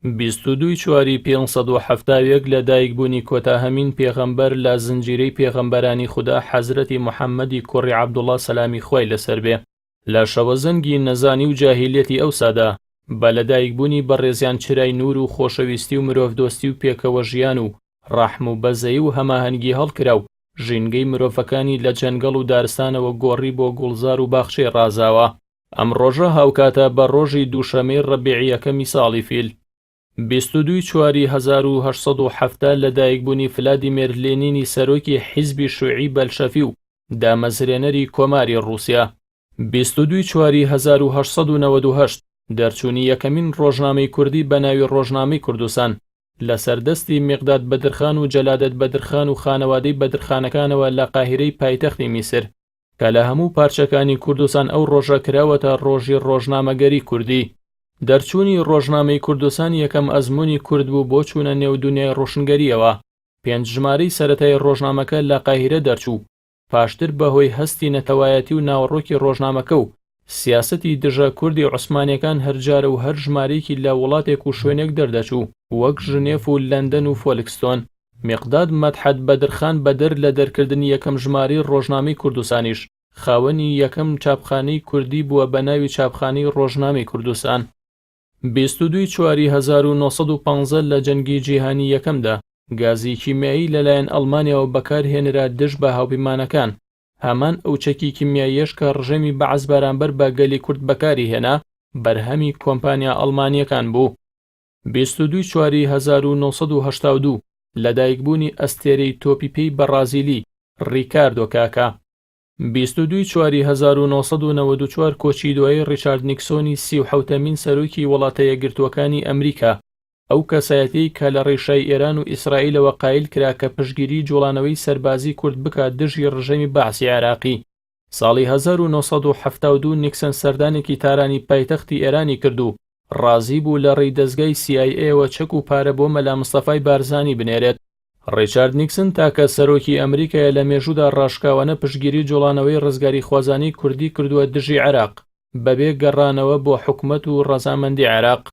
22 چواری 571 لە دایکبوونی کۆتاهەمین پێغەمبەر لە زنجیرەی پێغەمبەرانی خوددا حەزرەتی محەممەدی کوڕی عەبدوڵڵا سەلامی خۆی لەسەر بێ لە شەوەزەنگی نەزانی و جاهیلیەتی ئەوسادا بە لەدایکبوونی بەڕێزیان چرای نور و خۆشەویستی و مرۆڤدۆستی و پێکەوە ژیان و ڕەحم و بەزەیی و هەماهەنگی هەڵکرا و ژینگەی مرۆڤەکانی لە جەنگەڵ و دارستانەوە گۆڕی بۆ گوڵزار و باخچەی ڕازاوە. ئەم ڕۆژە هاوکاتە بە ڕۆژی دووشەمەی ڕەبیعی یەکەمی ساڵی فیل 22 چواری 1870 لە دایکبوونی ڤلادیمیر لێنینی سەرۆکی حیزبی شووعی بەلشەفی و دامەزرێنەری کۆماری ڕووسیا 22 چواری 1898 دەرچوونی یەکەمین ڕۆژنامەی کوردی بە ناوی ڕۆژنامەی کوردستان لە سەردەستی میقداد بەدرخان و جەلادەت بەدرخان و خانەوادەی بەدرخانەکانەوە لە قاهیرەی پایتەختی میسر کە لە هەموو پارچەکانی کوردستان ئەو ڕۆژە کراوەتە ڕۆژی ڕۆژنامەگەری کوردی. دەرچوونی ڕۆژنامەی کوردستان یەکەم ئەزموونی کورد بوو بۆ چوونە نێو دنیای ڕۆشنگەریەوە. 5 ژمارەی سەرەتای ڕۆژنامەکە لە قاهیرە دەرچوو پاشتر بەهۆی هەستی نەتەوایەتی و ناوەڕۆکی ڕۆژنامەکە و سیاسەتی دژە کوردی عوسمانیەکان هەرجارە و هەر ژمارەیەکی لە وڵاتێک و شوێنێک دەردەچوو وەک ژنێف و لەندەن و فۆلکستۆن. میقداد مەدحەت بەدرخان بەدەر لە دەرکردنی یەکەم ژمارەی ڕۆژنامەی کوردستانیش خاوەنی یەکەم چاپخانەی کوردی بووە بە ناوی چاپخانەی ڕۆژنامەی کوردستان. 22 چواری 1950 لە جەنگی جیهانی یەکەمدا گازی کیمیایی لەلایەن ئەڵمانیاوە بەکارهێنرا دژ بە هاوپەیمانەکان هەمان ئەو چەکی کیمیاییەش کە ڕژێمی بەعەز بەرامبەر بە گەلی کورد بەکاری هێنا بەرهەمی کۆمپانیا ئەڵمانیەکان بوو. 22 چواری 1982 لەدایکبوونی ئەستێرەی تۆپیپەی بەرازیلی ڕیکاردۆ کاکا 22 چواری 1994 کۆچی دوای ڕیچارد نیکسۆنی 37مین سەرۆکی وڵاتە یەکگرتووەکانی ئەمریکا ئەو کەسایەتی کە لە ڕێشای ئێران و ئیسرائیلەوە قایل کرا کە پشتگیری جوڵانەوەی سەربازی کورد بکات دژی ڕژەمی بەعسی عێراقی. ساڵی 1972 نیکسن سەردانێکی تارانی پایتەختی ئێرانی کردو ڕازی بوو لە ڕێی دەستگای CIA چەک و پارە بۆ مەلا مستەفای بارزانی بنێرێت. ڕیچارد نیکسن تاکە سەرۆکی ئەمریکایە لە مێژوودا ڕاشکاوانە پشتگیری جوڵانەوەی ڕزگاری خوازانی کوردی کردووە دژی عێراق بەبێ گەڕانەوە بۆ حکومەت و ڕەزامەندی عێراق.